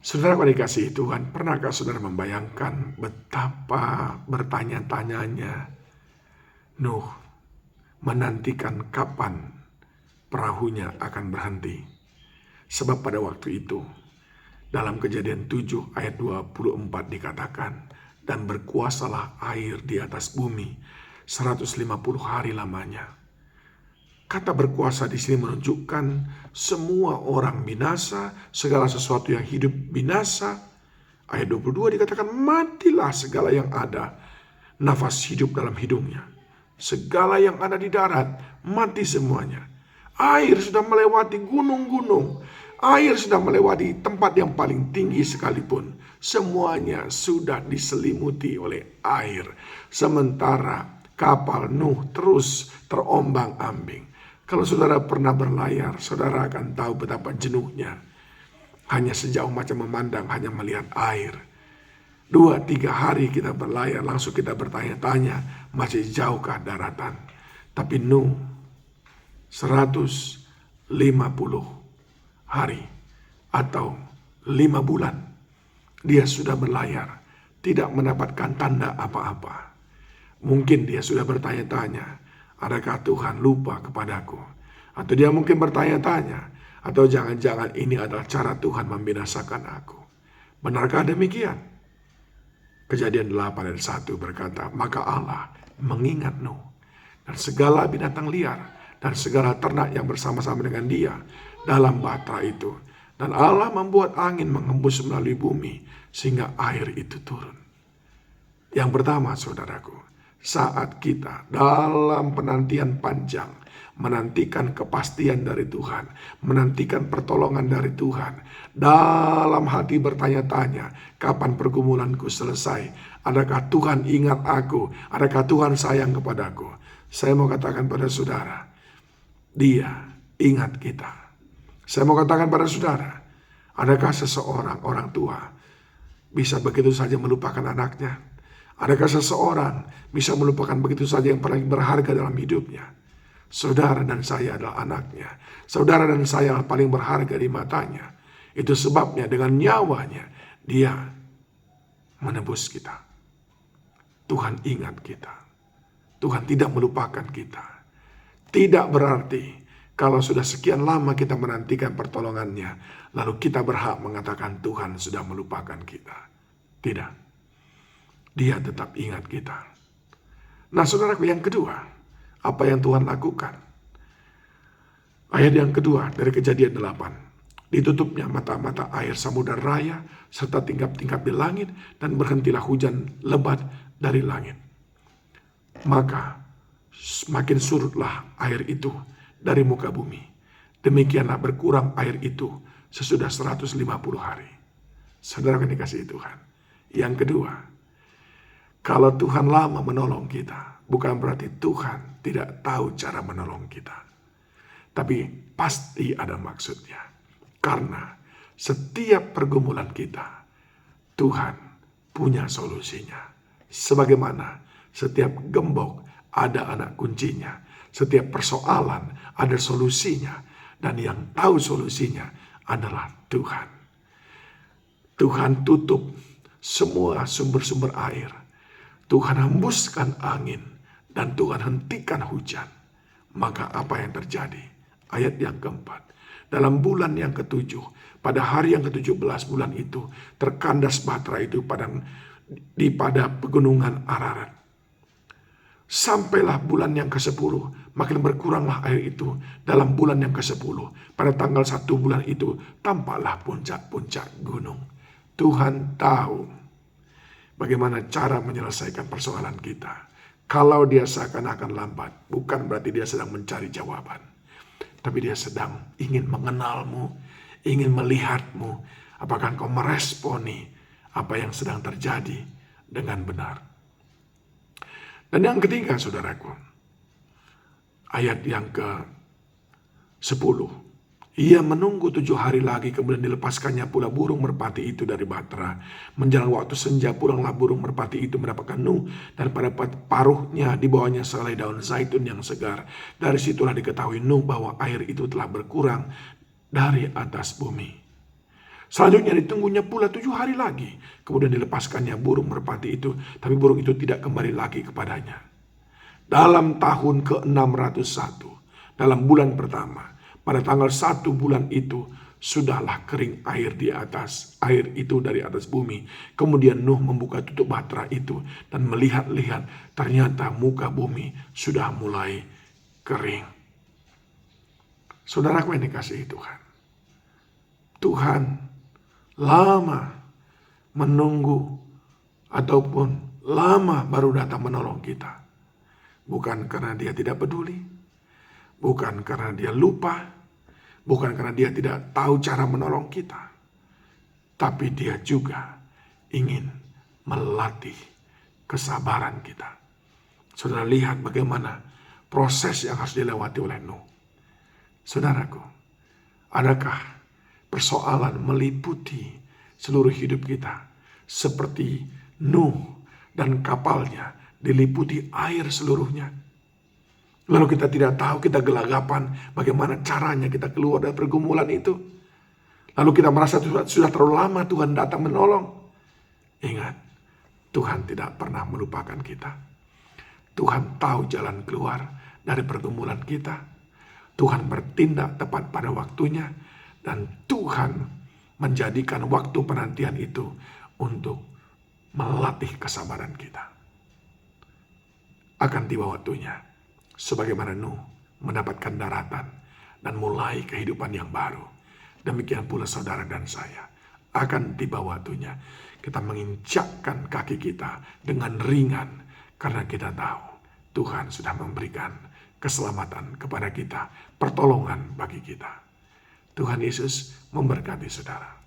Saudara yang dikasihi Tuhan, pernahkah saudara membayangkan betapa bertanya-tanyanya Nuh menantikan kapan perahunya akan berhenti? Sebab pada waktu itu, dalam Kejadian 7 ayat 24 dikatakan, dan berkuasalah air di atas bumi 150 hari lamanya. Kata berkuasa di sini menunjukkan semua orang binasa, segala sesuatu yang hidup binasa. Ayat 22 dikatakan, matilah segala yang ada nafas hidup dalam hidungnya. Segala yang ada di darat, mati semuanya. Air sudah melewati gunung-gunung. Air sudah melewati tempat yang paling tinggi sekalipun. Semuanya sudah diselimuti oleh air. Sementara kapal Nuh terus terombang-ambing. Kalau saudara pernah berlayar, saudara akan tahu betapa jenuhnya. Hanya sejauh macam memandang, hanya melihat air. 2-3 hari kita berlayar, langsung kita bertanya-tanya, masih jauhkah daratan? Tapi Nuh 150 hari atau 5 bulan dia sudah berlayar, tidak mendapatkan tanda apa-apa. Mungkin dia sudah bertanya-tanya, adakah Tuhan lupa kepadaku? Atau dia mungkin bertanya-tanya, atau jangan-jangan ini adalah cara Tuhan membinasakan aku. Benarkah demikian? Kejadian 8 ayat 1 berkata, maka Allah mengingat Nuh dan segala binatang liar dan segala ternak yang bersama-sama dengan dia dalam bahtera itu. Dan Allah membuat angin menghembus melalui bumi sehingga air itu turun. Yang pertama, saudaraku, saat kita dalam penantian panjang, menantikan kepastian dari Tuhan, menantikan pertolongan dari Tuhan, dalam hati bertanya-tanya, kapan pergumulanku selesai? Adakah Tuhan ingat aku? Adakah Tuhan sayang kepadaku? Saya mau katakan pada saudara, Dia ingat kita. Saya mau katakan pada saudara, adakah seseorang, orang tua, bisa begitu saja melupakan anaknya? Adakah seseorang bisa melupakan begitu saja yang paling berharga dalam hidupnya? Saudara dan saya adalah anaknya. Saudara dan saya adalah paling berharga di matanya. Itu sebabnya dengan nyawanya dia menebus kita. Tuhan ingat kita. Tuhan tidak melupakan kita. Tidak berarti kalau sudah sekian lama kita menantikan pertolongannya, lalu kita berhak mengatakan Tuhan sudah melupakan kita. Tidak. Dia tetap ingat kita. Nah, saudaraku, yang kedua, apa yang Tuhan lakukan? Ayat yang kedua dari Kejadian 8. Ditutupnya mata-mata air samudera raya serta tingkap-tingkap di langit dan berhentilah hujan lebat dari langit. Maka semakin surutlah air itu dari muka bumi. Demikianlah berkurang air itu sesudah 150 hari. Saudara yang dikasihi Tuhan. Yang kedua, kalau Tuhan lama menolong kita, bukan berarti Tuhan tidak tahu cara menolong kita. Tapi pasti ada maksudnya. Karena setiap pergumulan kita, Tuhan punya solusinya. Sebagaimana setiap gembok ada anak kuncinya. Setiap persoalan ada solusinya. Dan yang tahu solusinya adalah Tuhan. Tuhan tutup semua sumber-sumber air. Tuhan hembuskan angin dan Tuhan hentikan hujan. Maka apa yang terjadi? Ayat yang keempat. Dalam bulan yang ketujuh, pada hari yang ke-17 bulan itu, terkandas bahtera itu pada pegunungan Ararat. Sampailah bulan yang ke-10, makin berkuranglah air itu. Dalam bulan yang ke-10, pada tanggal 1 bulan itu, tampaklah puncak-puncak gunung. Tuhan tahu bagaimana cara menyelesaikan persoalan kita. Kalau dia seakan-akan lambat, bukan berarti dia sedang mencari jawaban. Tapi dia sedang ingin mengenalmu, ingin melihatmu. Apakah engkau meresponi apa yang sedang terjadi dengan benar. Dan yang ketiga, saudaraku, ayat yang ke-10. Ia menunggu 7 hari lagi, kemudian dilepaskannya pula burung merpati itu dari bahtera. Menjelang waktu senja, pulanglah burung merpati itu mendapatkan Nuh, dan pada paruhnya dibawanya sehelai daun zaitun yang segar. Dari situlah diketahui Nuh bahwa air itu telah berkurang dari atas bumi. Selanjutnya ditunggunya pula 7 hari lagi. Kemudian dilepaskannya burung merpati itu. Tapi burung itu tidak kembali lagi kepadanya. Dalam tahun ke-601, dalam bulan pertama, pada tanggal 1 bulan itu, sudahlah kering air di atas, air itu dari atas bumi. Kemudian Nuh membuka tutup bahtera itu dan melihat-lihat, ternyata muka bumi sudah mulai kering. Saudaraku yang dikasihi Tuhan, Tuhan lama menunggu ataupun lama baru datang menolong kita. Bukan karena dia tidak peduli, bukan karena dia lupa, bukan karena dia tidak tahu cara menolong kita, tapi dia juga ingin melatih kesabaran kita. Saudara lihat bagaimana proses yang harus dilewati oleh Nuh. Saudaraku, adakah persoalan meliputi seluruh hidup kita seperti Nuh dan kapalnya diliputi air seluruhnya? Lalu kita tidak tahu, kita gelagapan bagaimana caranya kita keluar dari pergumulan itu. Lalu kita merasa sudah terlalu lama Tuhan datang menolong. Ingat, Tuhan tidak pernah melupakan kita. Tuhan tahu jalan keluar dari pergumulan kita. Tuhan bertindak tepat pada waktunya. Dan Tuhan menjadikan waktu penantian itu untuk melatih kesabaran kita. Akan tiba waktunya, sebagaimana Nuh mendapatkan daratan dan mulai kehidupan yang baru. Demikian pula saudara dan saya. Akan tiba waktunya kita menginjakkan kaki kita dengan ringan. Karena kita tahu Tuhan sudah memberikan keselamatan kepada kita. Pertolongan bagi kita. Tuhan Yesus memberkati saudara.